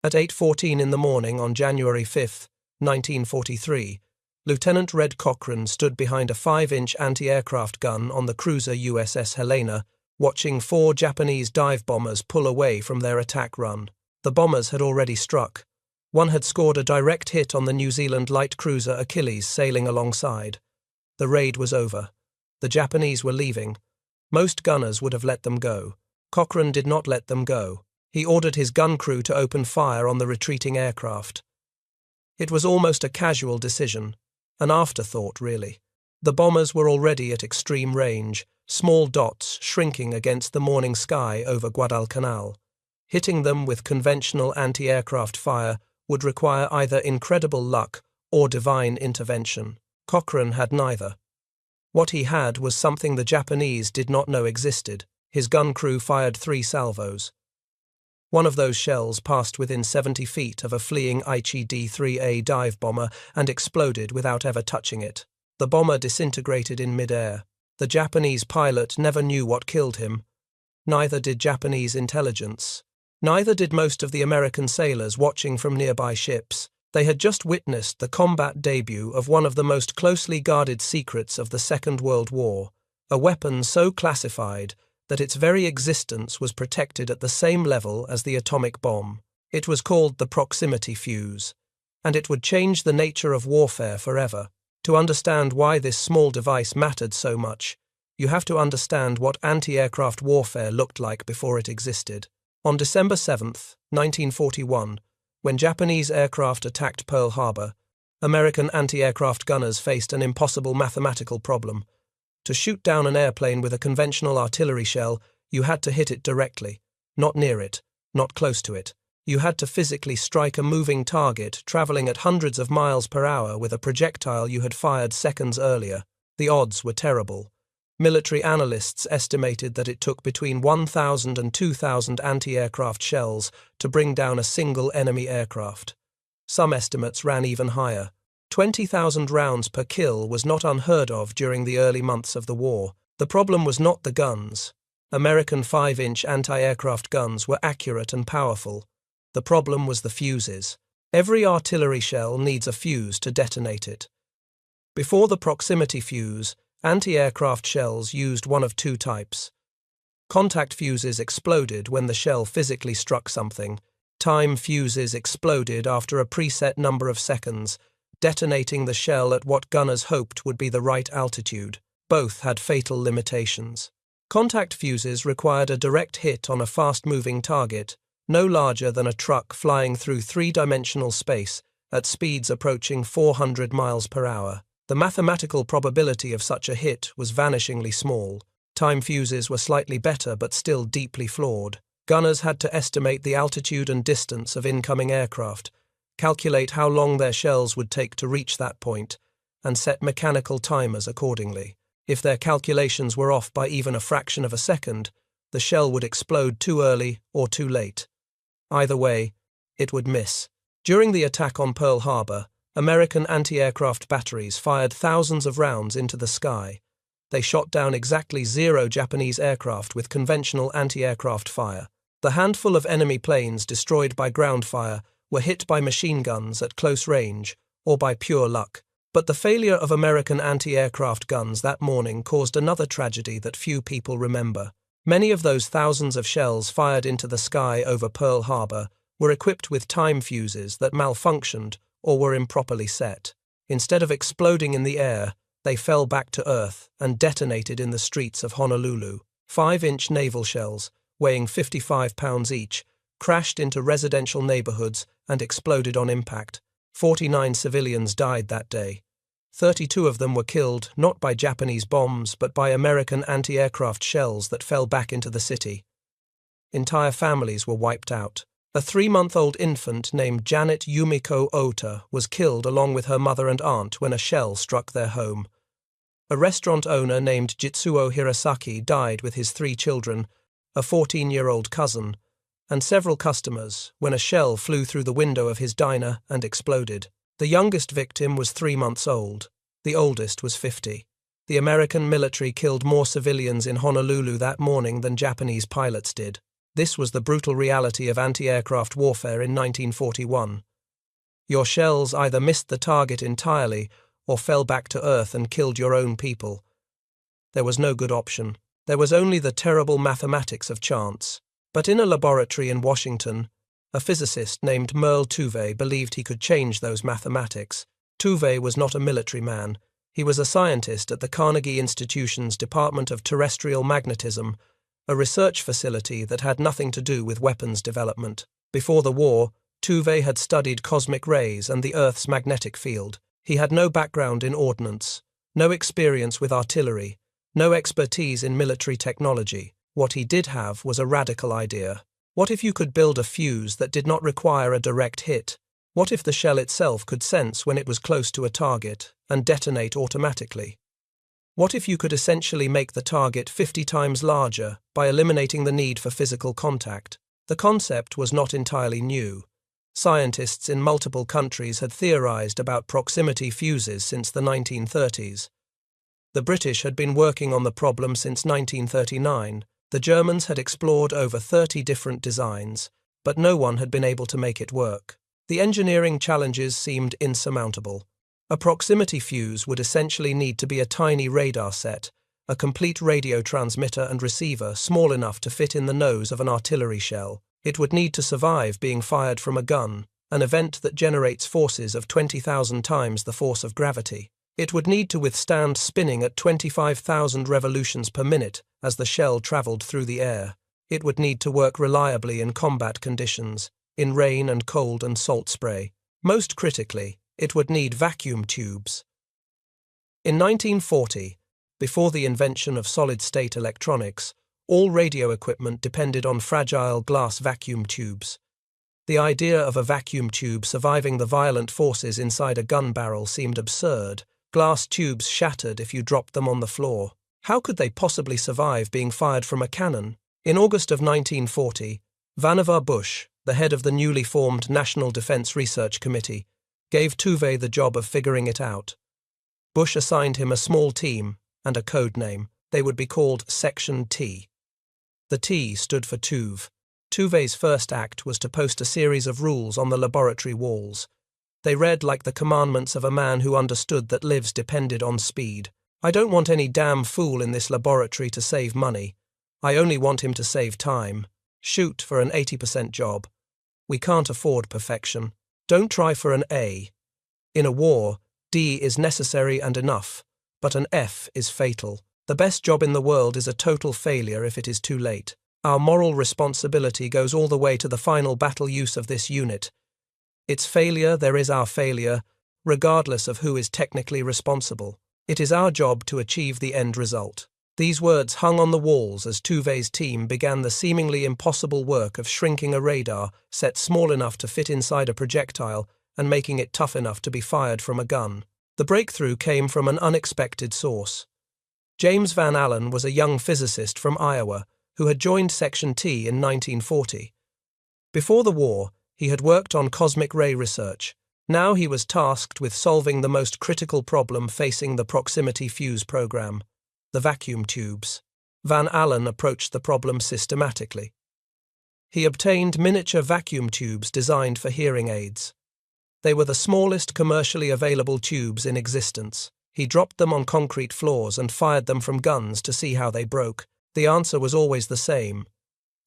At 8:14 in the morning on January 5, 1943, Lieutenant Red Cochran stood behind a 5-inch anti-aircraft gun on the cruiser USS Helena, watching 4 Japanese dive bombers pull away from their attack run. The bombers had already struck. One had scored a direct hit on the New Zealand light cruiser Achilles sailing alongside. The raid was over. The Japanese were leaving. Most gunners would have let them go. Cochran did not let them go. He ordered his gun crew to open fire on the retreating aircraft. It was almost a casual decision, an afterthought really. The bombers were already at extreme range, small dots shrinking against the morning sky over Guadalcanal. Hitting them with conventional anti-aircraft fire would require either incredible luck or divine intervention. Cochran had neither. What he had was something the Japanese did not know existed. His gun crew fired 3 salvos. One of those shells passed within 70 feet of a fleeing Aichi D-3A dive bomber and exploded without ever touching it. The bomber disintegrated in mid-air. The Japanese pilot never knew what killed him. Neither did Japanese intelligence. Neither did most of the American sailors watching from nearby ships. They had just witnessed the combat debut of one of the most closely guarded secrets of the Second World War, a weapon so classified that its very existence was protected at the same level as the atomic bomb. It was called the proximity fuse, and it would change the nature of warfare forever. To understand why this small device mattered so much, you have to understand what anti-aircraft warfare looked like before it existed. On December 7, 1941, when Japanese aircraft attacked Pearl Harbor, American anti-aircraft gunners faced an impossible mathematical problem. To shoot down an airplane with a conventional artillery shell, you had to hit it directly, not near it, not close to it. You had to physically strike a moving target traveling at hundreds of miles per hour with a projectile you had fired seconds earlier. The odds were terrible. Military analysts estimated that it took between 1,000 and 2,000 anti-aircraft shells to bring down a single enemy aircraft. Some estimates ran even higher. 20,000 rounds per kill was not unheard of during the early months of the war. The problem was not the guns. American 5-inch anti-aircraft guns were accurate and powerful. The problem was the fuses. Every artillery shell needs a fuse to detonate it. Before the proximity fuse, anti-aircraft shells used one of 2 types. Contact fuses exploded when the shell physically struck something. Time fuses exploded after a preset number of seconds, detonating the shell at what gunners hoped would be the right altitude. Both had fatal limitations. Contact fuses required a direct hit on a fast-moving target, no larger than a truck flying through 3-dimensional space at speeds approaching 400 miles per hour. The mathematical probability of such a hit was vanishingly small. Time fuses were slightly better but still deeply flawed. Gunners had to estimate the altitude and distance of incoming aircraft, calculate how long their shells would take to reach that point, and set mechanical timers accordingly. If their calculations were off by even a fraction of a second, the shell would explode too early or too late. Either way, it would miss. During the attack on Pearl Harbor, American anti-aircraft batteries fired thousands of rounds into the sky. They shot down exactly 0 Japanese aircraft with conventional anti-aircraft fire. The handful of enemy planes destroyed by ground fire were hit by machine guns at close range or by pure luck. But the failure of American anti-aircraft guns that morning caused another tragedy that few people remember. Many of those thousands of shells fired into the sky over Pearl Harbor were equipped with time fuses that malfunctioned or were improperly set. Instead of exploding in the air, they fell back to Earth and detonated in the streets of Honolulu. 5-inch naval shells, weighing 55 pounds each, crashed into residential neighborhoods and exploded on impact. 49 civilians died that day. 32 of them were killed not by Japanese bombs but by American anti-aircraft shells that fell back into the city. Entire families were wiped out. A 3-month-old infant named Janet Yumiko Ota was killed along with her mother and aunt when a shell struck their home. A restaurant owner named Jitsuo Hirasaki died with his 3 children, a 14-year-old cousin, and several customers when a shell flew through the window of his diner and exploded. The youngest victim was 3 months old. The oldest was 50. The American military killed more civilians in Honolulu that morning than Japanese pilots did. This was the brutal reality of anti-aircraft warfare in 1941. Your shells either missed the target entirely or fell back to earth and killed your own people. There was no good option. There was only the terrible mathematics of chance. But in a laboratory in Washington, a physicist named Merle Tuve believed he could change those mathematics. Tuve was not a military man. He was a scientist at the Carnegie Institution's Department of Terrestrial Magnetism, a research facility that had nothing to do with weapons development. Before the war, Tuve had studied cosmic rays and the Earth's magnetic field. He had no background in ordnance, no experience with artillery, no expertise in military technology. What he did have was a radical idea. What if you could build a fuse that did not require a direct hit? What if the shell itself could sense when it was close to a target and detonate automatically? What if you could essentially make the target 50 times larger by eliminating the need for physical contact? The concept was not entirely new. Scientists in multiple countries had theorized about proximity fuses since the 1930s. The British had been working on the problem since 1939. The Germans had explored over 30 different designs, but no one had been able to make it work. The engineering challenges seemed insurmountable. A proximity fuse would essentially need to be a tiny radar set, a complete radio transmitter and receiver small enough to fit in the nose of an artillery shell. It would need to survive being fired from a gun, an event that generates forces of 20,000 times the force of gravity. It would need to withstand spinning at 25,000 revolutions per minute as the shell traveled through the air. It would need to work reliably in combat conditions, in rain and cold and salt spray. Most critically, it would need vacuum tubes. In 1940, before the invention of solid-state electronics, all radio equipment depended on fragile glass vacuum tubes. The idea of a vacuum tube surviving the violent forces inside a gun barrel seemed absurd. Glass tubes shattered if you dropped them on the floor. How could they possibly survive being fired from a cannon? In August of 1940, Vannevar Bush, the head of the newly formed National Defense Research Committee, gave Tuve the job of figuring it out. Bush assigned him a small team and a code name. They would be called Section T. The T stood for Tuve. Tuve's first act was to post a series of rules on the laboratory walls. They read like the commandments of a man who understood that lives depended on speed. I don't want any damn fool in this laboratory to save money. I only want him to save time. Shoot for an 80% job. We can't afford perfection. Don't try for an A. In a war, D is necessary and enough, but an F is fatal. The best job in the world is a total failure if it is too late. Our moral responsibility goes all the way to the final battle use of this unit. Its failure, there is our failure, regardless of who is technically responsible. It is our job to achieve the end result. These words hung on the walls as Tuve's team began the seemingly impossible work of shrinking a radar set small enough to fit inside a projectile and making it tough enough to be fired from a gun. The breakthrough came from an unexpected source. James Van Allen was a young physicist from Iowa who had joined Section T in 1940. Before the war, he had worked on cosmic ray research. Now he was tasked with solving the most critical problem facing the proximity fuse program, the vacuum tubes. Van Allen approached the problem systematically. He obtained miniature vacuum tubes designed for hearing aids. They were the smallest commercially available tubes in existence. He dropped them on concrete floors and fired them from guns to see how they broke. The answer was always the same.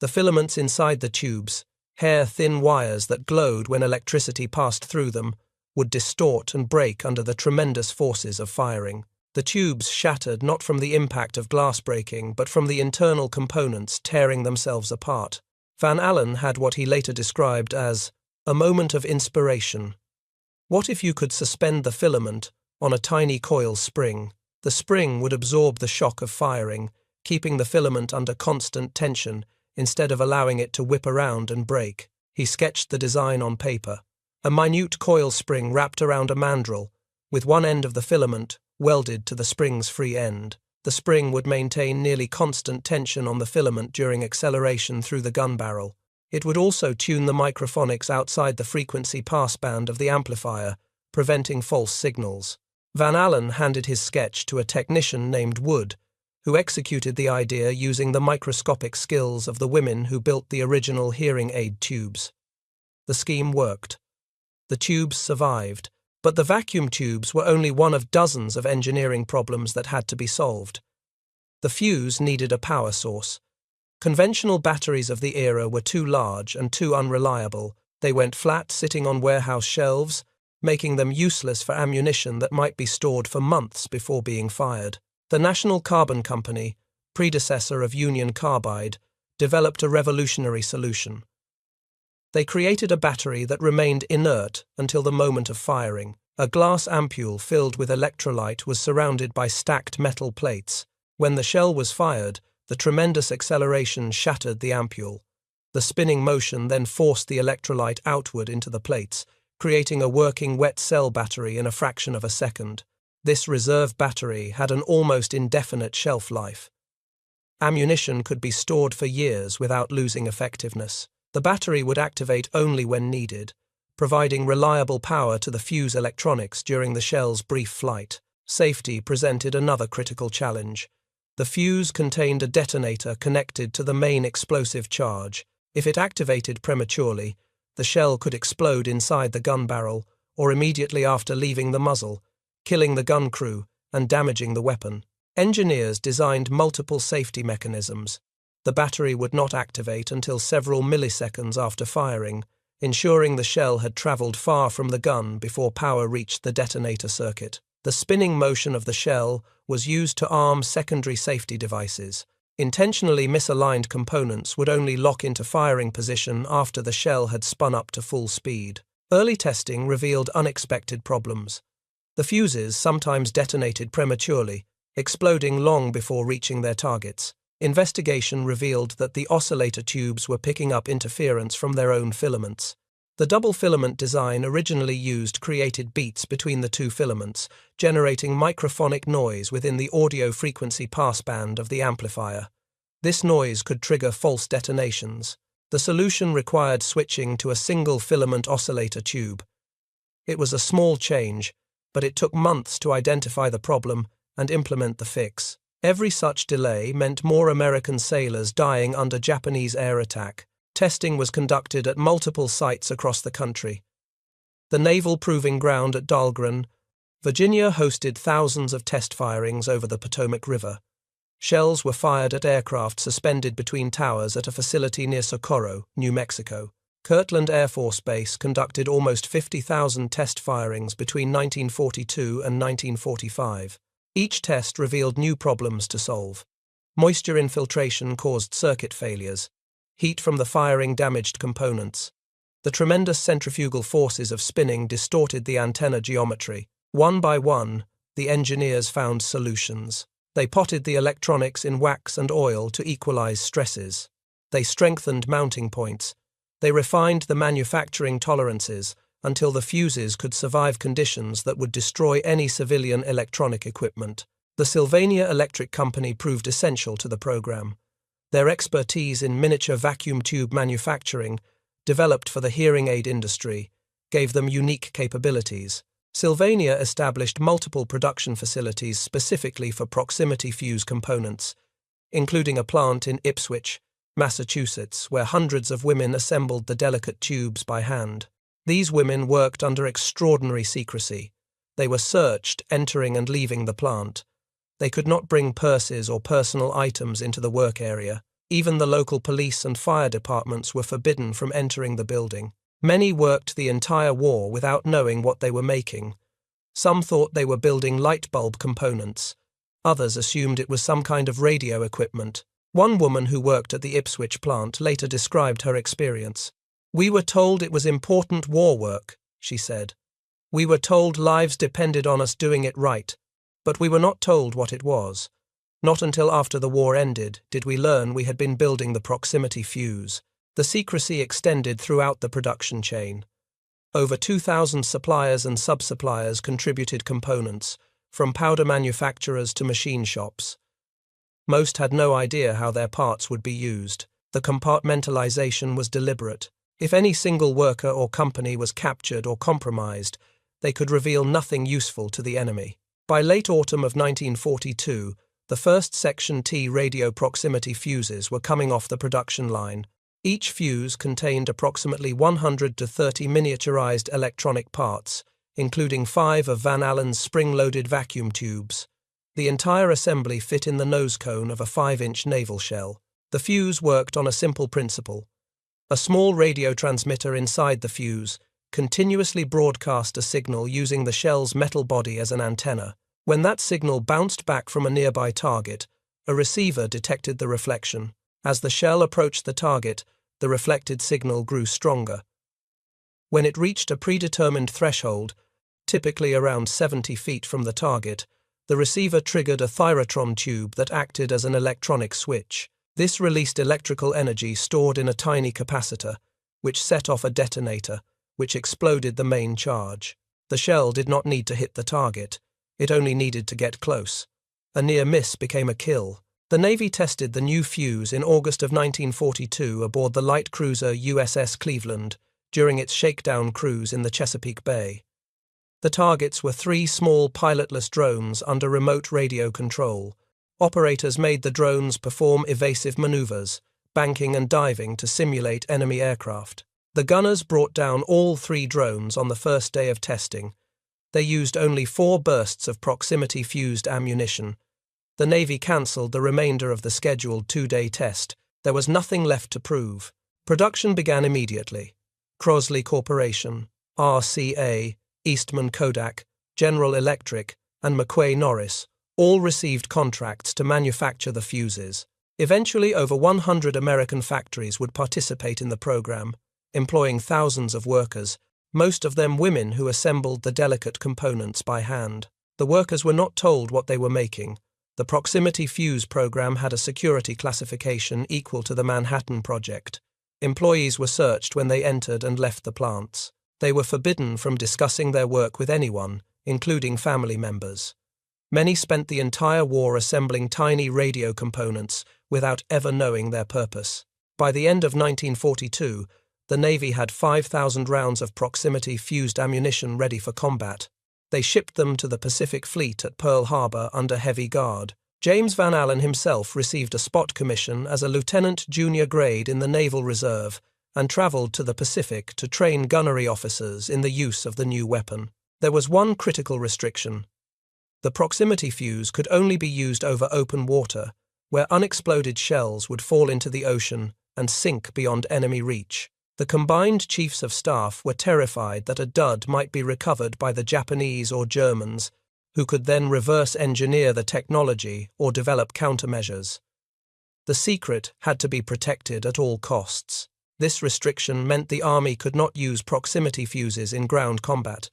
The filaments inside the tubes, hair-thin wires that glowed when electricity passed through them, would distort and break under the tremendous forces of firing. The tubes shattered not from the impact of glass breaking, but from the internal components tearing themselves apart. Van Allen had what he later described as a moment of inspiration. What if you could suspend the filament on a tiny coil spring? The spring would absorb the shock of firing, keeping the filament under constant tension instead of allowing it to whip around and break. He sketched the design on paper. A minute coil spring wrapped around a mandrel, with one end of the filament welded to the spring's free end. The spring would maintain nearly constant tension on the filament during acceleration through the gun barrel. It would also tune the microphonics outside the frequency passband of the amplifier, preventing false signals. Van Allen handed his sketch to a technician named Wood, who executed the idea using the microscopic skills of the women who built the original hearing aid tubes. The scheme worked. The tubes survived, but the vacuum tubes were only one of dozens of engineering problems that had to be solved. The fuse needed a power source. Conventional batteries of the era were too large and too unreliable. They went flat, sitting on warehouse shelves, making them useless for ammunition that might be stored for months before being fired. The National Carbon Company, predecessor of Union Carbide, developed a revolutionary solution. They created a battery that remained inert until the moment of firing. A glass ampule filled with electrolyte was surrounded by stacked metal plates. When the shell was fired, the tremendous acceleration shattered the ampule. The spinning motion then forced the electrolyte outward into the plates, creating a working wet cell battery in a fraction of a second. This reserve battery had an almost indefinite shelf life. Ammunition could be stored for years without losing effectiveness. The battery would activate only when needed, providing reliable power to the fuse electronics during the shell's brief flight. Safety presented another critical challenge. The fuse contained a detonator connected to the main explosive charge. If it activated prematurely, the shell could explode inside the gun barrel or immediately after leaving the muzzle, killing the gun crew and damaging the weapon. Engineers designed multiple safety mechanisms. The battery would not activate until several milliseconds after firing, ensuring the shell had traveled far from the gun before power reached the detonator circuit. The spinning motion of the shell was used to arm secondary safety devices. Intentionally misaligned components would only lock into firing position after the shell had spun up to full speed. Early testing revealed unexpected problems. The fuses sometimes detonated prematurely, exploding long before reaching their targets. Investigation revealed that the oscillator tubes were picking up interference from their own filaments. The double filament design originally used created beats between the two filaments, generating microphonic noise within the audio frequency passband of the amplifier. This noise could trigger false detonations. The solution required switching to a single filament oscillator tube. It was a small change, but it took months to identify the problem and implement the fix. Every such delay meant more American sailors dying under Japanese air attack. Testing was conducted at multiple sites across the country. The Naval Proving Ground at Dahlgren, Virginia hosted thousands of test firings over the Potomac River. Shells were fired at aircraft suspended between towers at a facility near Socorro, New Mexico. Kirtland Air Force Base conducted almost 50,000 test firings between 1942 and 1945. Each test revealed new problems to solve. Moisture infiltration caused circuit failures. Heat from the firing damaged components. The tremendous centrifugal forces of spinning distorted the antenna geometry. One by one, the engineers found solutions. They potted the electronics in wax and oil to equalize stresses. They strengthened mounting points. They refined the manufacturing tolerances until the fuses could survive conditions that would destroy any civilian electronic equipment. The Sylvania Electric Company proved essential to the program. Their expertise in miniature vacuum tube manufacturing, developed for the hearing aid industry, gave them unique capabilities. Sylvania established multiple production facilities specifically for proximity fuse components, including a plant in Ipswich, Massachusetts, where hundreds of women assembled the delicate tubes by hand. These women worked under extraordinary secrecy. They were searched entering and leaving the plant. They could not bring purses or personal items into the work area. Even the local police and fire departments were forbidden from entering the building. Many worked the entire war without knowing what they were making. Some thought they were building light bulb components. Others assumed it was some kind of radio equipment. One woman who worked at the Ipswich plant later described her experience. "We were told it was important war work," she said. "We were told lives depended on us doing it right, but we were not told what it was. Not until after the war ended did we learn we had been building the proximity fuse." The secrecy extended throughout the production chain. Over 2,000 suppliers and sub-suppliers contributed components, from powder manufacturers to machine shops. Most had no idea how their parts would be used. The compartmentalization was deliberate. If any single worker or company was captured or compromised, they could reveal nothing useful to the enemy. By late autumn of 1942, the first Section T radio proximity fuses were coming off the production line. Each fuse contained approximately 100 to 30 miniaturized electronic parts, including 5 of Van Allen's spring-loaded vacuum tubes. The entire assembly fit in the nose cone of a 5-inch naval shell. The fuse worked on a simple principle. A small radio transmitter inside the fuse continuously broadcast a signal using the shell's metal body as an antenna. When that signal bounced back from a nearby target, a receiver detected the reflection. As the shell approached the target, the reflected signal grew stronger. When it reached a predetermined threshold, typically around 70 feet from the target, the receiver triggered a thyrotron tube that acted as an electronic switch. This released electrical energy stored in a tiny capacitor, which set off a detonator, which exploded the main charge. The shell did not need to hit the target. It only needed to get close. A near miss became a kill. The Navy tested the new fuse in August of 1942 aboard the light cruiser USS Cleveland during its shakedown cruise in the Chesapeake Bay. The targets were 3 small pilotless drones under remote radio control. Operators made the drones perform evasive maneuvers, banking and diving to simulate enemy aircraft. The gunners brought down all 3 drones on the first day of testing. They used only 4 bursts of proximity-fused ammunition. The Navy cancelled the remainder of the scheduled 2-day test. There was nothing left to prove. Production began immediately. Crosley Corporation, RCA, Eastman Kodak, General Electric, and McQuay Norris all received contracts to manufacture the fuses. Eventually, over 100 American factories would participate in the program, employing thousands of workers, most of them women who assembled the delicate components by hand. The workers were not told what they were making. The proximity fuse program had a security classification equal to the Manhattan Project. Employees were searched when they entered and left the plants. They were forbidden from discussing their work with anyone, including family members. Many spent the entire war assembling tiny radio components without ever knowing their purpose. By the end of 1942, the Navy had 5,000 rounds of proximity-fused ammunition ready for combat. They shipped them to the Pacific Fleet at Pearl Harbor under heavy guard. James Van Allen himself received a spot commission as a lieutenant junior grade in the Naval Reserve and traveled to the Pacific to train gunnery officers in the use of the new weapon. There was one critical restriction. The proximity fuse could only be used over open water, where unexploded shells would fall into the ocean and sink beyond enemy reach. The combined chiefs of staff were terrified that a dud might be recovered by the Japanese or Germans, who could then reverse engineer the technology or develop countermeasures. The secret had to be protected at all costs. This restriction meant the Army could not use proximity fuses in ground combat.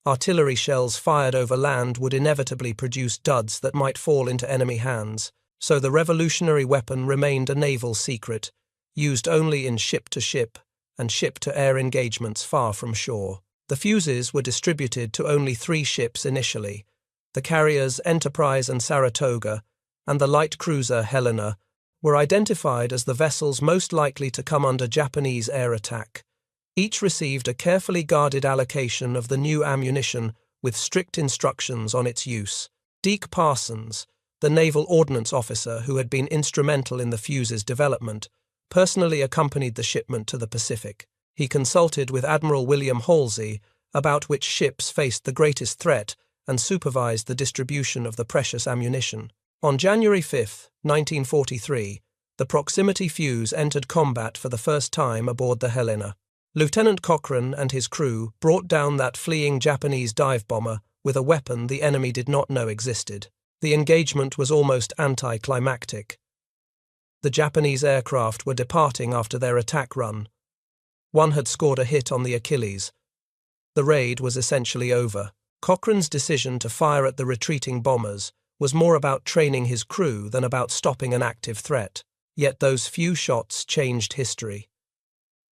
Artillery shells fired over land would inevitably produce duds that might fall into enemy hands, so the revolutionary weapon remained a naval secret, used only in ship-to-ship and ship-to-air engagements far from shore. The fuses were distributed to only 3 ships initially, the carriers Enterprise and Saratoga, and the light cruiser Helena, were identified as the vessels most likely to come under Japanese air attack. Each received a carefully guarded allocation of the new ammunition with strict instructions on its use. Deke Parsons, the naval ordnance officer who had been instrumental in the fuse's development, personally accompanied the shipment to the Pacific. He consulted with Admiral William Halsey about which ships faced the greatest threat and supervised the distribution of the precious ammunition. On January 5, 1943, the proximity fuse entered combat for the first time aboard the Helena. Lieutenant Cochrane and his crew brought down that fleeing Japanese dive bomber with a weapon the enemy did not know existed. The engagement was almost anticlimactic. The Japanese aircraft were departing after their attack run. One had scored a hit on the Achilles. The raid was essentially over. Cochrane's decision to fire at the retreating bombers was more about training his crew than about stopping an active threat. Yet those few shots changed history.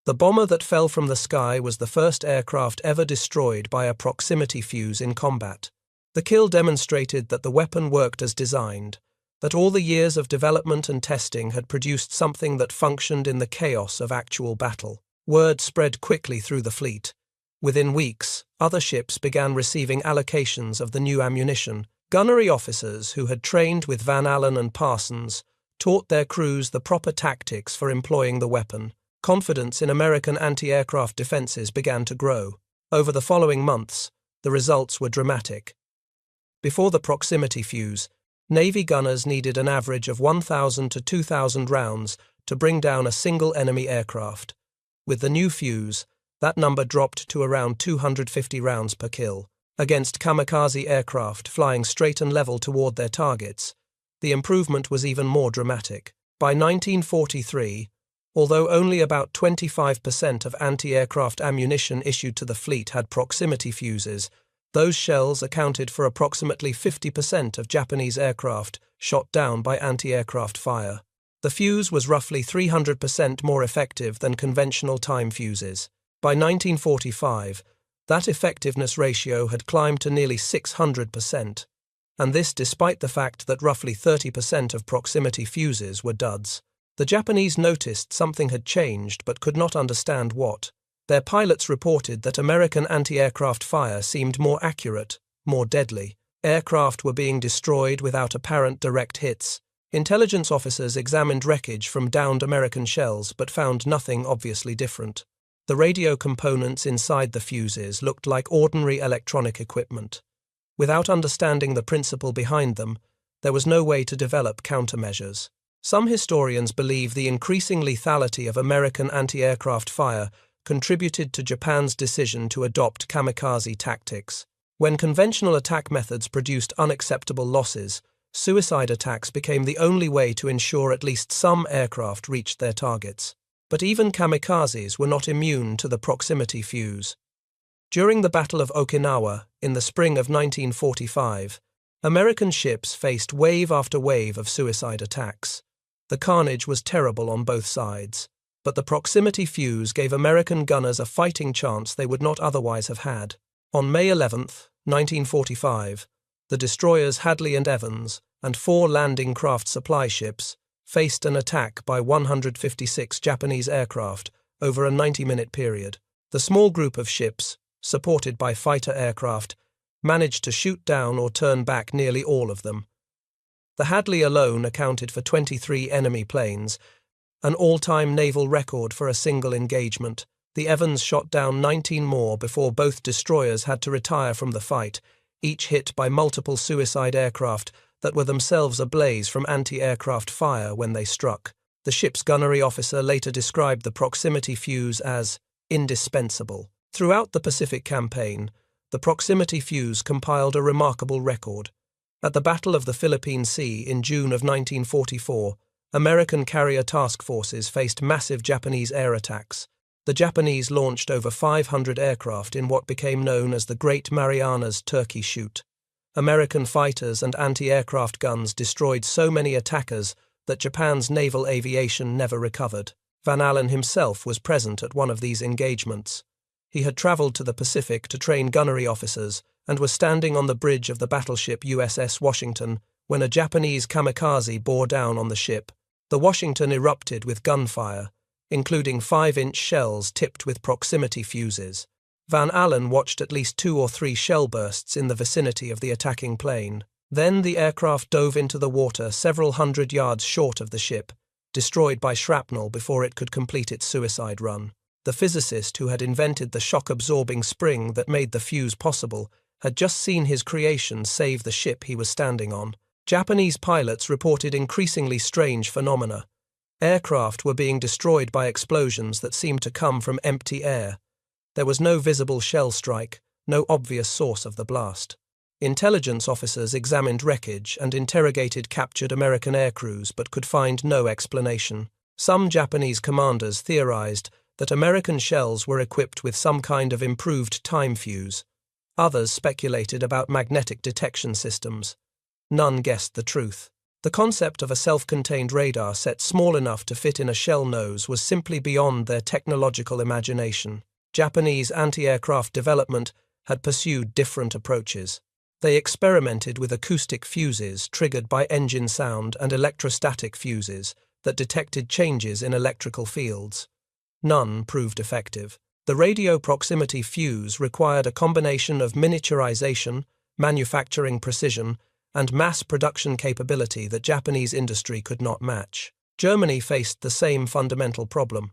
The bomber that fell from the sky was the first aircraft ever destroyed by a proximity fuse in combat. The kill demonstrated that the weapon worked as designed, that all the years of development and testing had produced something that functioned in the chaos of actual battle. Word spread quickly through the fleet. Within weeks, other ships began receiving allocations of the new ammunition. Gunnery officers who had trained with Van Allen and Parsons taught their crews the proper tactics for employing the weapon. Confidence in American anti-aircraft defenses began to grow. Over the following months, the results were dramatic. Before the proximity fuse, Navy gunners needed an average of 1,000 to 2,000 rounds to bring down a single enemy aircraft. With the new fuse, that number dropped to around 250 rounds per kill. Against kamikaze aircraft flying straight and level toward their targets, the improvement was even more dramatic. By 1943, although only about 25% of anti-aircraft ammunition issued to the fleet had proximity fuses, those shells accounted for approximately 50% of Japanese aircraft shot down by anti-aircraft fire. The fuse was roughly 300% more effective than conventional time fuses. By 1945, that effectiveness ratio had climbed to nearly 600%, and this despite the fact that roughly 30% of proximity fuses were duds. The Japanese noticed something had changed but could not understand what. Their pilots reported that American anti-aircraft fire seemed more accurate, more deadly. Aircraft were being destroyed without apparent direct hits. Intelligence officers examined wreckage from downed American shells but found nothing obviously different. The radio components inside the fuses looked like ordinary electronic equipment. Without understanding the principle behind them, there was no way to develop countermeasures. Some historians believe the increasing lethality of American anti-aircraft fire contributed to Japan's decision to adopt kamikaze tactics. When conventional attack methods produced unacceptable losses, suicide attacks became the only way to ensure at least some aircraft reached their targets. But even kamikazes were not immune to the proximity fuse. During the Battle of Okinawa in the spring of 1945, American ships faced wave after wave of suicide attacks. The carnage was terrible on both sides, but the proximity fuse gave American gunners a fighting chance they would not otherwise have had. On May 11, 1945, the destroyers Hadley and Evans and 4 landing craft supply ships faced an attack by 156 Japanese aircraft over a 90-minute period. The small group of ships, supported by fighter aircraft, managed to shoot down or turn back nearly all of them. The Hadley alone accounted for 23 enemy planes, an all-time naval record for a single engagement. The Evans shot down 19 more before both destroyers had to retire from the fight, each hit by multiple suicide aircraft that were themselves ablaze from anti-aircraft fire when they struck. The ship's gunnery officer later described the proximity fuse as indispensable. Throughout the Pacific campaign, the proximity fuse compiled a remarkable record. At the Battle of the Philippine Sea in June of 1944, American carrier task forces faced massive Japanese air attacks. The Japanese launched over 500 aircraft in what became known as the Great Marianas Turkey Shoot. American fighters and anti-aircraft guns destroyed so many attackers that Japan's naval aviation never recovered. Van Allen himself was present at one of these engagements. He had traveled to the Pacific to train gunnery officers and was standing on the bridge of the battleship USS Washington when a Japanese kamikaze bore down on the ship. The Washington erupted with gunfire, including 5-inch shells tipped with proximity fuses. Van Allen watched at least 2 or 3 shell bursts in the vicinity of the attacking plane. Then the aircraft dove into the water several hundred yards short of the ship, destroyed by shrapnel before it could complete its suicide run. The physicist who had invented the shock-absorbing spring that made the fuse possible had just seen his creation save the ship he was standing on. Japanese pilots reported increasingly strange phenomena. Aircraft were being destroyed by explosions that seemed to come from empty air. There was no visible shell strike, no obvious source of the blast. Intelligence officers examined wreckage and interrogated captured American aircrews but could find no explanation. Some Japanese commanders theorized that American shells were equipped with some kind of improved time fuse. Others speculated about magnetic detection systems. None guessed the truth. The concept of a self-contained radar set small enough to fit in a shell nose was simply beyond their technological imagination. Japanese anti-aircraft development had pursued different approaches. They experimented with acoustic fuses triggered by engine sound and electrostatic fuses that detected changes in electrical fields. None proved effective. The radio proximity fuse required a combination of miniaturization, manufacturing precision, and mass production capability that Japanese industry could not match. Germany faced the same fundamental problem.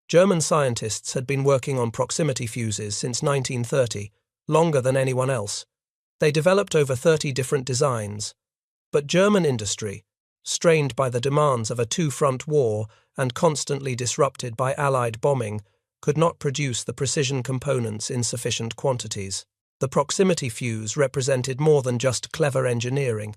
German scientists had been working on proximity fuses since 1930, longer than anyone else. They developed over 30 different designs. But German industry, strained by the demands of a two-front war and constantly disrupted by Allied bombing, could not produce the precision components in sufficient quantities. The proximity fuse represented more than just clever engineering.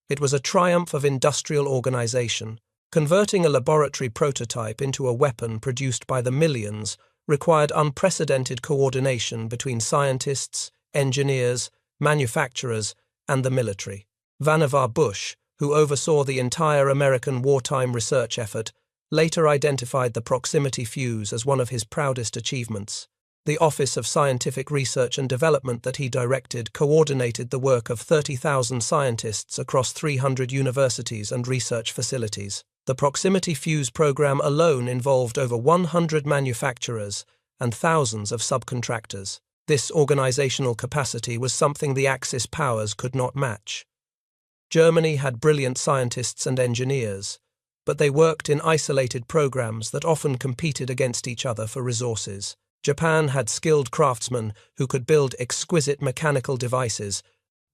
It was a triumph of industrial organization. Converting a laboratory prototype into a weapon produced by the millions required unprecedented coordination between scientists, engineers, manufacturers, and the military. Vannevar Bush, who oversaw the entire American wartime research effort, later identified the proximity fuse as one of his proudest achievements. The Office of Scientific Research and Development that he directed coordinated the work of 30,000 scientists across 300 universities and research facilities. The proximity fuse program alone involved over 100 manufacturers and thousands of subcontractors. This organizational capacity was something the Axis powers could not match. Germany had brilliant scientists and engineers, but they worked in isolated programs that often competed against each other for resources. Japan had skilled craftsmen who could build exquisite mechanical devices,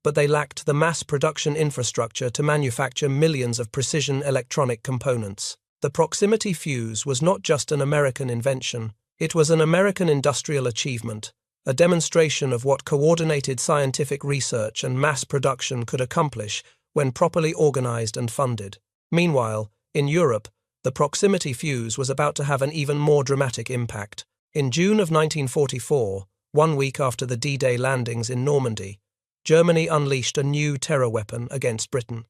but they lacked the mass production infrastructure to manufacture millions of precision electronic components. The proximity fuse was not just an American invention, it was an American industrial achievement, a demonstration of what coordinated scientific research and mass production could accomplish when properly organized and funded. Meanwhile, in Europe, the proximity fuse was about to have an even more dramatic impact. In June of 1944, 1 week after the D-Day landings in Normandy, Germany unleashed a new terror weapon against Britain.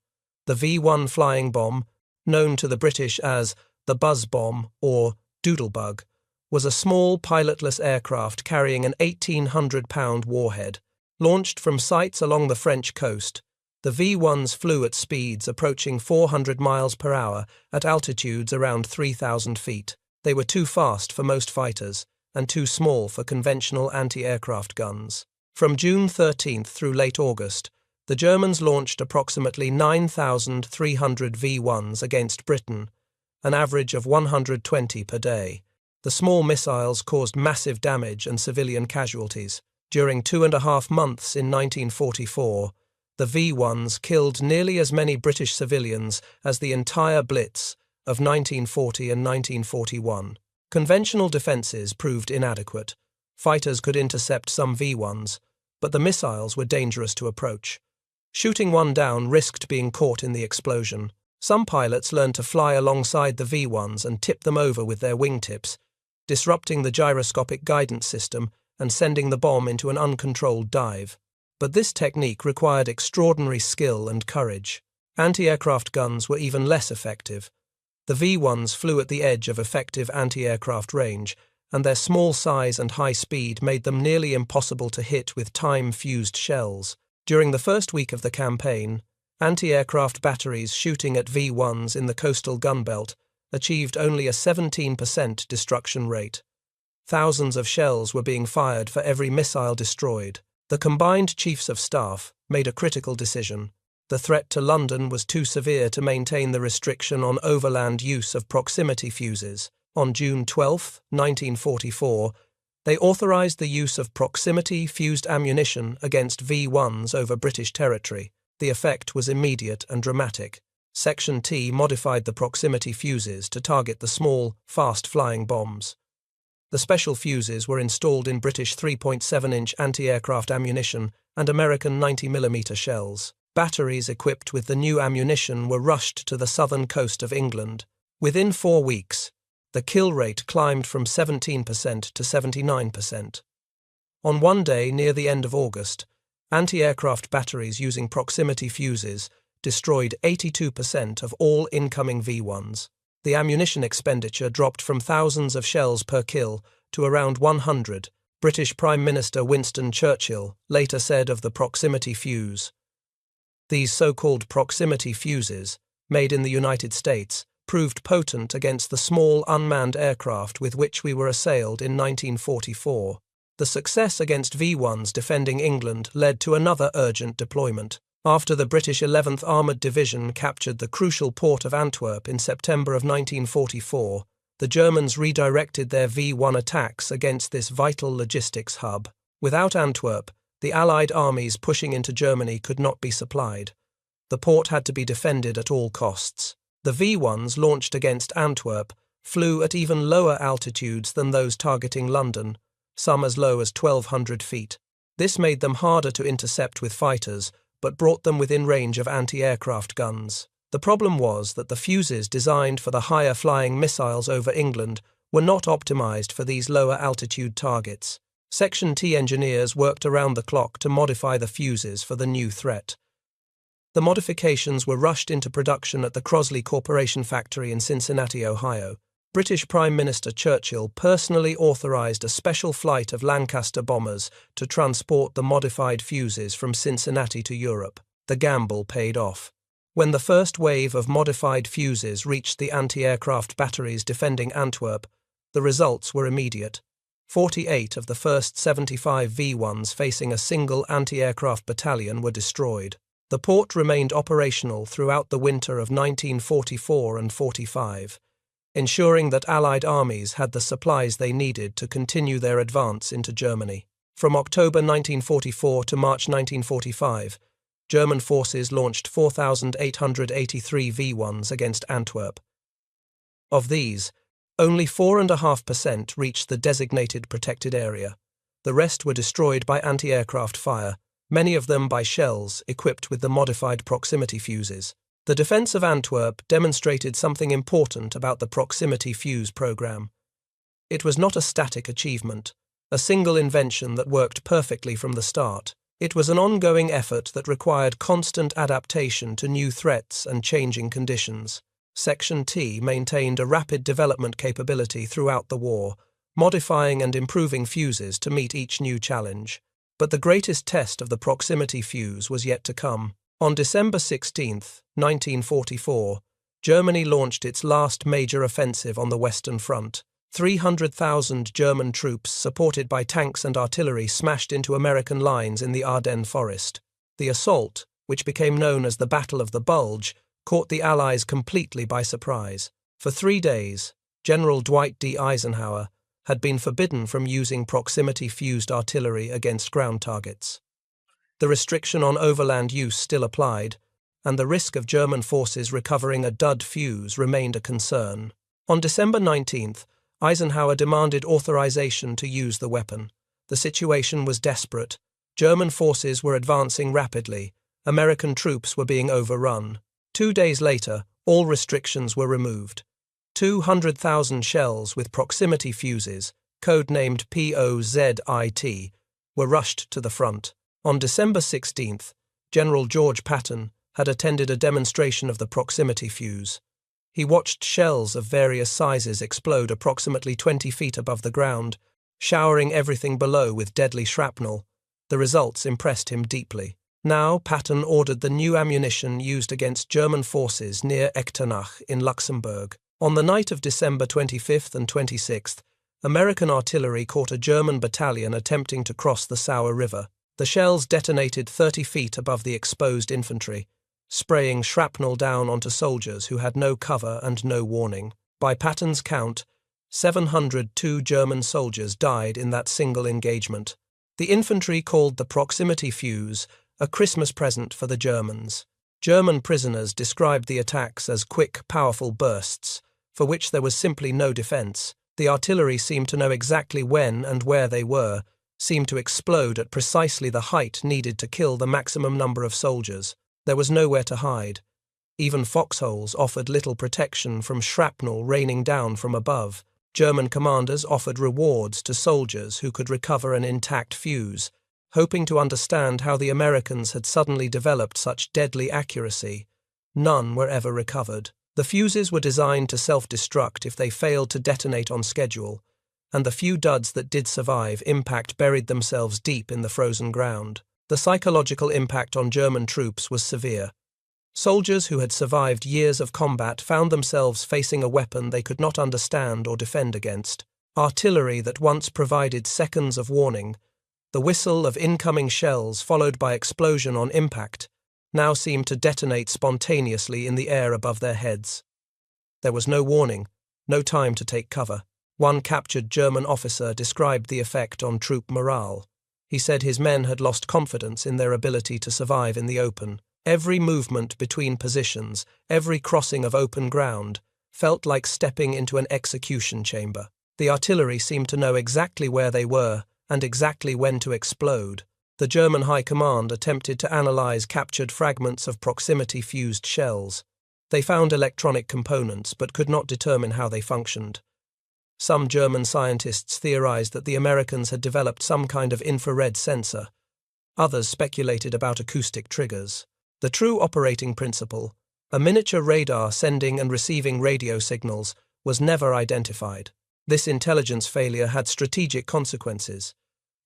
The V-1 flying bomb, known to the British as the Buzz Bomb or Doodlebug, was a small pilotless aircraft carrying an 1,800-pound warhead. Launched from sites along the French coast, the V-1s flew at speeds approaching 400 miles per hour at altitudes around 3,000 feet. They were too fast for most fighters and too small for conventional anti-aircraft guns. From June 13th through late August, the Germans launched approximately 9,300 V-1s against Britain, an average of 120 per day. The small missiles caused massive damage and civilian casualties. During 2.5 months in 1944, the V-1s killed nearly as many British civilians as the entire Blitz of 1940 and 1941. Conventional defences proved inadequate. Fighters could intercept some V-1s, but the missiles were dangerous to approach. Shooting one down risked being caught in the explosion. Some pilots learned to fly alongside the V-1s and tip them over with their wingtips, disrupting the gyroscopic guidance system and sending the bomb into an uncontrolled dive. But this technique required extraordinary skill and courage. Anti-aircraft guns were even less effective. The V-1s flew at the edge of effective anti-aircraft range, and their small size and high speed made them nearly impossible to hit with time-fused shells. During the first week of the campaign, anti-aircraft batteries shooting at V-1s in the coastal gunbelt achieved only a 17% destruction rate. Thousands of shells were being fired for every missile destroyed. The combined chiefs of staff made a critical decision. The threat to London was too severe to maintain the restriction on overland use of proximity fuses. On June 12, 1944, they authorized the use of proximity-fused ammunition against V-1s over British territory. The effect was immediate and dramatic. Section T modified the proximity fuses to target the small, fast-flying bombs. The special fuses were installed in British 3.7-inch anti-aircraft ammunition and American 90mm shells. Batteries equipped with the new ammunition were rushed to the southern coast of England. Within 4 weeks, the kill rate climbed from 17% to 79%. On one day near the end of August, anti-aircraft batteries using proximity fuses destroyed 82% of all incoming V-1s. The ammunition expenditure dropped from thousands of shells per kill to around 100. British Prime Minister Winston Churchill later said of the proximity fuse, "These so-called proximity fuses, made in the United States, proved potent against the small unmanned aircraft with which we were assailed in 1944. The success against V-1s defending England led to another urgent deployment. After the British 11th Armoured Division captured the crucial port of Antwerp in September of 1944, the Germans redirected their V-1 attacks against this vital logistics hub. Without Antwerp, the Allied armies pushing into Germany could not be supplied. The port had to be defended at all costs. The V-1s launched against Antwerp flew at even lower altitudes than those targeting London, some as low as 1,200 feet. This made them harder to intercept with fighters, but brought them within range of anti-aircraft guns. The problem was that the fuses designed for the higher-flying missiles over England were not optimized for these lower-altitude targets. Section T engineers worked around the clock to modify the fuses for the new threat. The modifications were rushed into production at the Crosley Corporation factory in Cincinnati, Ohio. British Prime Minister Churchill personally authorized a special flight of Lancaster bombers to transport the modified fuses from Cincinnati to Europe. The gamble paid off. When the first wave of modified fuses reached the anti-aircraft batteries defending Antwerp, the results were immediate. 48 of the first 75 V-1s facing a single anti-aircraft battalion were destroyed. The port remained operational throughout the winter of 1944 and 45. Ensuring that Allied armies had the supplies they needed to continue their advance into Germany. From October 1944 to March 1945, German forces launched 4,883 V-1s against Antwerp. Of these, only 4.5% reached the designated protected area. The rest were destroyed by anti-aircraft fire, many of them by shells equipped with the modified proximity fuses. The defense of Antwerp demonstrated something important about the proximity fuse program. It was not a static achievement, a single invention that worked perfectly from the start. It was an ongoing effort that required constant adaptation to new threats and changing conditions. Section T maintained a rapid development capability throughout the war, modifying and improving fuses to meet each new challenge. But the greatest test of the proximity fuse was yet to come. On December 16, 1944, Germany launched its last major offensive on the Western Front. 300,000 German troops, supported by tanks and artillery, smashed into American lines in the Ardennes forest. The assault, which became known as the Battle of the Bulge, caught the Allies completely by surprise. For 3 days, General Dwight D. Eisenhower had been forbidden from using proximity-fused artillery against ground targets. The restriction on overland use still applied, and the risk of German forces recovering a dud fuse remained a concern. On December 19th, Eisenhower demanded authorization to use the weapon. The situation was desperate. German forces were advancing rapidly. American troops were being overrun. 2 days later, all restrictions were removed. 200,000 shells with proximity fuses, codenamed POZIT, were rushed to the front. On December 16th, General George Patton had attended a demonstration of the proximity fuse. He watched shells of various sizes explode approximately 20 feet above the ground, showering everything below with deadly shrapnel. The results impressed him deeply. Now Patton ordered the new ammunition used against German forces near Echternach in Luxembourg. On the night of December 25th and 26th, American artillery caught a German battalion attempting to cross the Sauer River. The shells detonated 30 feet above the exposed infantry, spraying shrapnel down onto soldiers who had no cover and no warning. By Patton's count, 702 German soldiers died in that single engagement. The infantry called the proximity fuse a Christmas present for the Germans. German prisoners described the attacks as quick, powerful bursts, for which there was simply no defense. The artillery seemed to know exactly when and where they were, seemed to explode at precisely the height needed to kill the maximum number of soldiers. There was nowhere to hide. Even foxholes offered little protection from shrapnel raining down from above. German commanders offered rewards to soldiers who could recover an intact fuse, hoping to understand how the Americans had suddenly developed such deadly accuracy. None were ever recovered. The fuses were designed to self-destruct if they failed to detonate on schedule, and the few duds that did survive impact buried themselves deep in the frozen ground. The psychological impact on German troops was severe. Soldiers who had survived years of combat found themselves facing a weapon they could not understand or defend against. Artillery that once provided seconds of warning, the whistle of incoming shells followed by explosion on impact, now seemed to detonate spontaneously in the air above their heads. There was no warning, no time to take cover. One captured German officer described the effect on troop morale. He said his men had lost confidence in their ability to survive in the open. Every movement between positions, every crossing of open ground, felt like stepping into an execution chamber. The artillery seemed to know exactly where they were and exactly when to explode. The German High Command attempted to analyze captured fragments of proximity-fused shells. They found electronic components but could not determine how they functioned. Some German scientists theorized that the Americans had developed some kind of infrared sensor. Others speculated about acoustic triggers. The true operating principle, a miniature radar sending and receiving radio signals, was never identified. This intelligence failure had strategic consequences.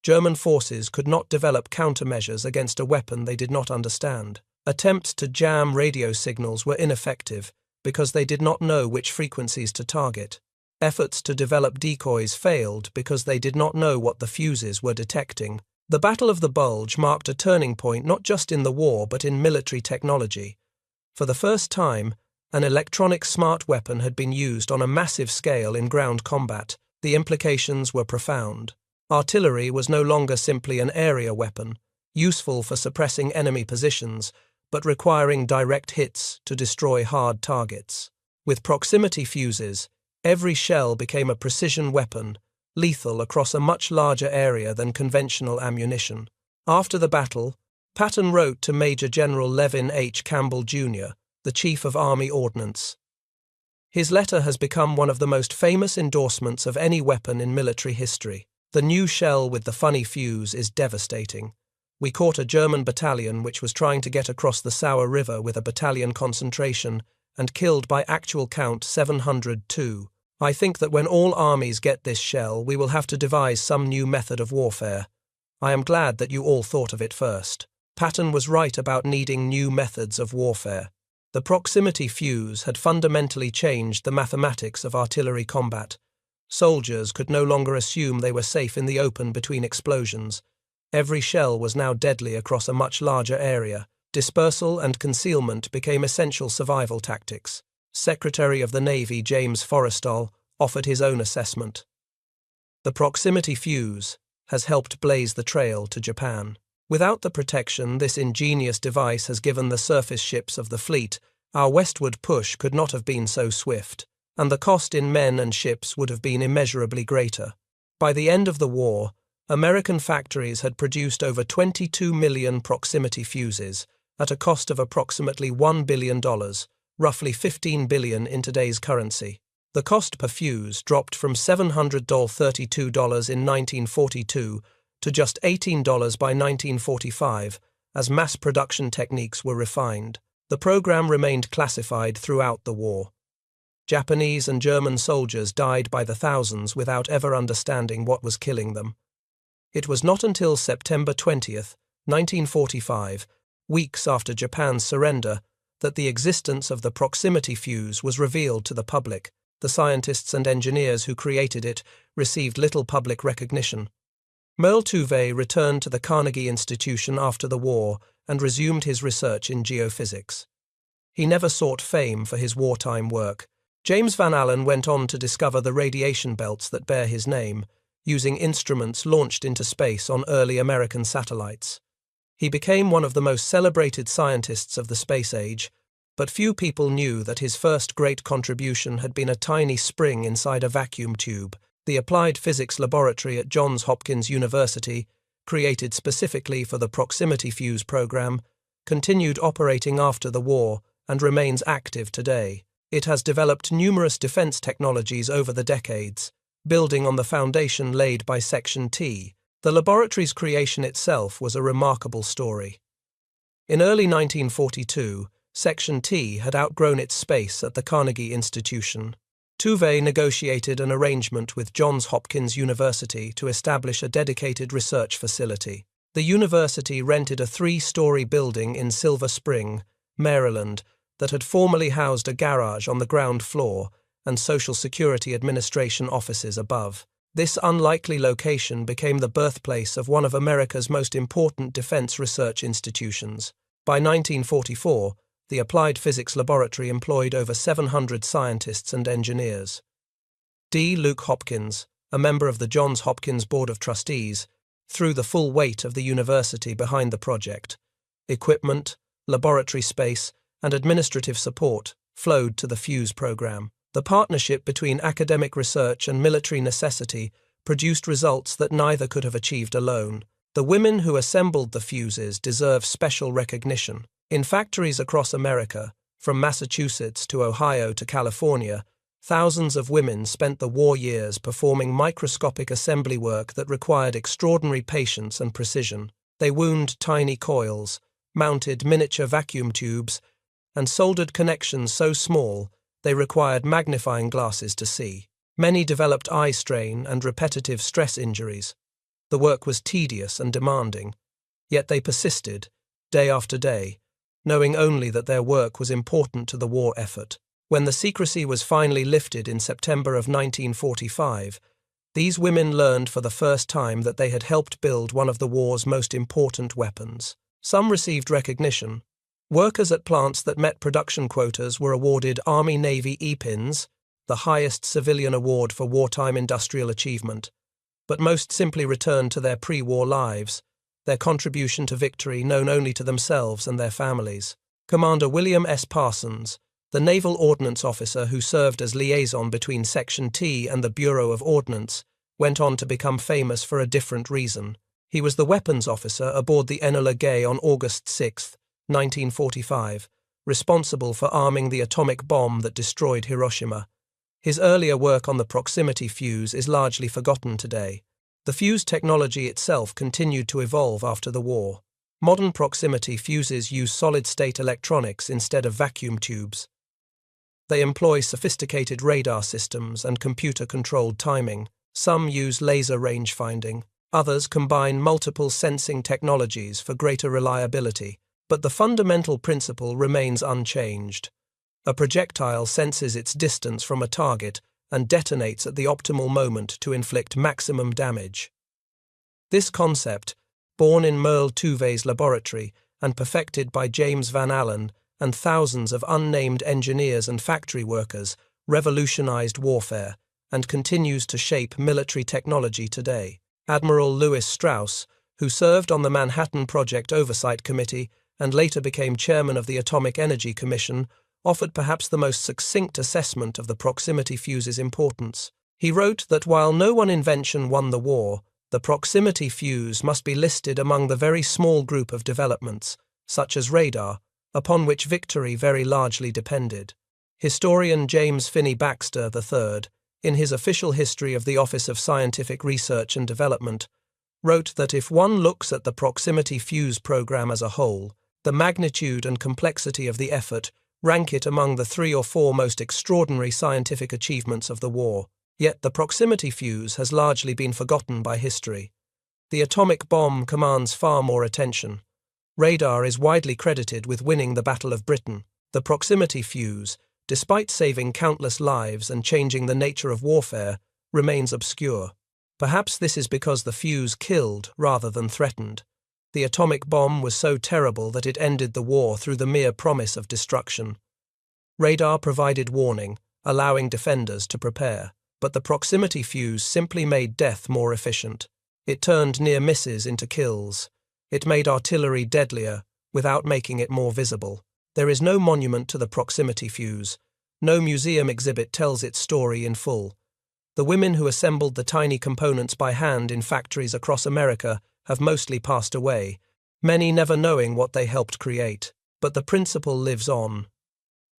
German forces could not develop countermeasures against a weapon they did not understand. Attempts to jam radio signals were ineffective because they did not know which frequencies to target. Efforts to develop decoys failed because they did not know what the fuses were detecting. The Battle of the Bulge marked a turning point not just in the war but in military technology. For the first time, an electronic smart weapon had been used on a massive scale in ground combat. The implications were profound. Artillery was no longer simply an area weapon, useful for suppressing enemy positions, but requiring direct hits to destroy hard targets. With proximity fuses, every shell became a precision weapon, lethal across a much larger area than conventional ammunition. After the battle, Patton wrote to Major General Levin H. Campbell, Jr., the Chief of Army Ordnance. His letter has become one of the most famous endorsements of any weapon in military history. The new shell with the funny fuse is devastating. We caught a German battalion which was trying to get across the Sauer River with a battalion concentration and killed by actual count 702. I think that when all armies get this shell, we will have to devise some new method of warfare. I am glad that you all thought of it first. Patton was right about needing new methods of warfare. The proximity fuse had fundamentally changed the mathematics of artillery combat. Soldiers could no longer assume they were safe in the open between explosions. Every shell was now deadly across a much larger area. Dispersal and concealment became essential survival tactics. Secretary of the Navy James Forrestal offered his own assessment. The proximity fuse has helped blaze the trail to Japan. Without the protection this ingenious device has given the surface ships of the fleet, our westward push could not have been so swift, and the cost in men and ships would have been immeasurably greater. By the end of the war, American factories had produced over 22 million proximity fuses at a cost of approximately $1 billion, roughly $15 billion in today's currency. The cost per fuse dropped from $732 in 1942 to just $18 by 1945 as mass production techniques were refined. The program remained classified throughout the war. Japanese and German soldiers died by the thousands without ever understanding what was killing them. It was not until September 20th, 1945, weeks after Japan's surrender, that the existence of the proximity fuse was revealed to the public. The scientists and engineers who created it received little public recognition. Merle Tuve returned to the Carnegie Institution after the war and resumed his research in geophysics. He never sought fame for his wartime work. James Van Allen went on to discover the radiation belts that bear his name, using instruments launched into space on early American satellites. He became one of the most celebrated scientists of the space age, but few people knew that his first great contribution had been a tiny spring inside a vacuum tube. The Applied Physics Laboratory at Johns Hopkins University, created specifically for the proximity fuse program, continued operating after the war and remains active today. It has developed numerous defense technologies over the decades, building on the foundation laid by Section T. The laboratory's creation itself was a remarkable story. In early 1942, Section T had outgrown its space at the Carnegie Institution. Tuve negotiated an arrangement with Johns Hopkins University to establish a dedicated research facility. The university rented a 3-story building in Silver Spring, Maryland, that had formerly housed a garage on the ground floor and Social Security Administration offices above. This unlikely location became the birthplace of one of America's most important defense research institutions. By 1944, the Applied Physics Laboratory employed over 700 scientists and engineers. D. Luke Hopkins, a member of the Johns Hopkins Board of Trustees, threw the full weight of the university behind the project. Equipment, laboratory space, and administrative support flowed to the FUSE program. The partnership between academic research and military necessity produced results that neither could have achieved alone. The women who assembled the fuses deserve special recognition. In factories across America, from Massachusetts to Ohio to California, thousands of women spent the war years performing microscopic assembly work that required extraordinary patience and precision. They wound tiny coils, mounted miniature vacuum tubes, and soldered connections so small they required magnifying glasses to see. Many developed eye strain and repetitive stress injuries. The work was tedious and demanding, yet they persisted, day after day, knowing only that their work was important to the war effort. When the secrecy was finally lifted in September of 1945, these women learned for the first time that they had helped build one of the war's most important weapons. Some received recognition. Workers at plants that met production quotas were awarded Army-Navy E-Pins, the highest civilian award for wartime industrial achievement, but most simply returned to their pre-war lives, their contribution to victory known only to themselves and their families. Commander William S. Parsons, the naval ordnance officer who served as liaison between Section T and the Bureau of Ordnance, went on to become famous for a different reason. He was the weapons officer aboard the Enola Gay on August 6, 1945, responsible for arming the atomic bomb that destroyed Hiroshima. His earlier work on the proximity fuse is largely forgotten today. The fuse technology itself continued to evolve after the war. Modern proximity fuses use solid-state electronics instead of vacuum tubes. They employ sophisticated radar systems and computer-controlled timing. Some use laser range finding. Others combine multiple sensing technologies for greater reliability. But the fundamental principle remains unchanged. A projectile senses its distance from a target and detonates at the optimal moment to inflict maximum damage. This concept, born in Merle Tuvey's laboratory and perfected by James Van Allen and thousands of unnamed engineers and factory workers, revolutionized warfare and continues to shape military technology today. Admiral Lewis Strauss, who served on the Manhattan Project Oversight Committee and later became chairman of the Atomic Energy Commission, offered perhaps the most succinct assessment of the proximity fuse's importance. He wrote that while no one invention won the war, the proximity fuse must be listed among the very small group of developments, such as radar, upon which victory very largely depended. Historian James Finney Baxter III, in his official history of the Office of Scientific Research and Development, wrote that if one looks at the proximity fuse program as a whole, the magnitude and complexity of the effort rank it among the 3 or 4 most extraordinary scientific achievements of the war. Yet the proximity fuse has largely been forgotten by history. The atomic bomb commands far more attention. Radar is widely credited with winning the Battle of Britain. The proximity fuse, despite saving countless lives and changing the nature of warfare, remains obscure. Perhaps this is because the fuse killed rather than threatened. The atomic bomb was so terrible that it ended the war through the mere promise of destruction. Radar provided warning, allowing defenders to prepare, but the proximity fuse simply made death more efficient. It turned near misses into kills. It made artillery deadlier, without making it more visible. There is no monument to the proximity fuse. No museum exhibit tells its story in full. The women who assembled the tiny components by hand in factories across America have mostly passed away, many never knowing what they helped create. But the principle lives on.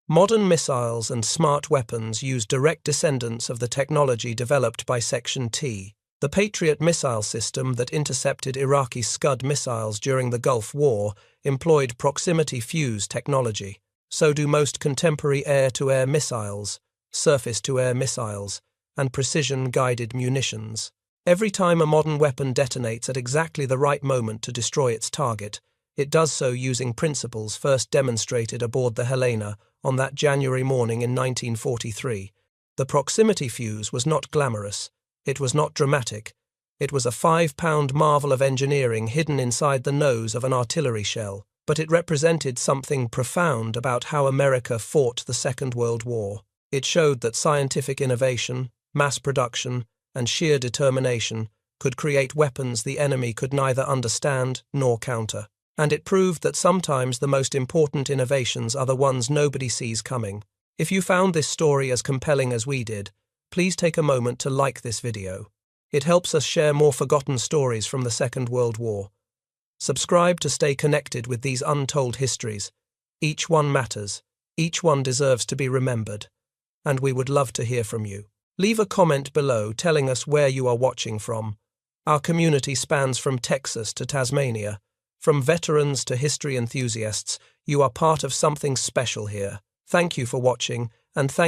Modern missiles and smart weapons use direct descendants of the technology developed by Section T. The Patriot missile system that intercepted Iraqi Scud missiles during the Gulf War employed proximity fuse technology. So do most contemporary air-to-air missiles, surface-to-air missiles, and precision-guided munitions. Every time a modern weapon detonates at exactly the right moment to destroy its target, it does so using principles first demonstrated aboard the Helena on that January morning in 1943. The proximity fuse was not glamorous. It was not dramatic. It was a 5-pound marvel of engineering hidden inside the nose of an artillery shell. but it represented something profound about how America fought the Second World War. It showed that scientific innovation, mass production, and sheer determination could create weapons the enemy could neither understand nor counter. And it proved that sometimes the most important innovations are the ones nobody sees coming. If you found this story as compelling as we did, please take a moment to like this video. It helps us share more forgotten stories from the Second World War. Subscribe to stay connected with these untold histories. Each one matters. Each one deserves to be remembered. And we would love to hear from you. Leave a comment below telling us where you are watching from. Our community spans from Texas to Tasmania. From veterans to history enthusiasts, you are part of something special here. Thank you for watching, and thank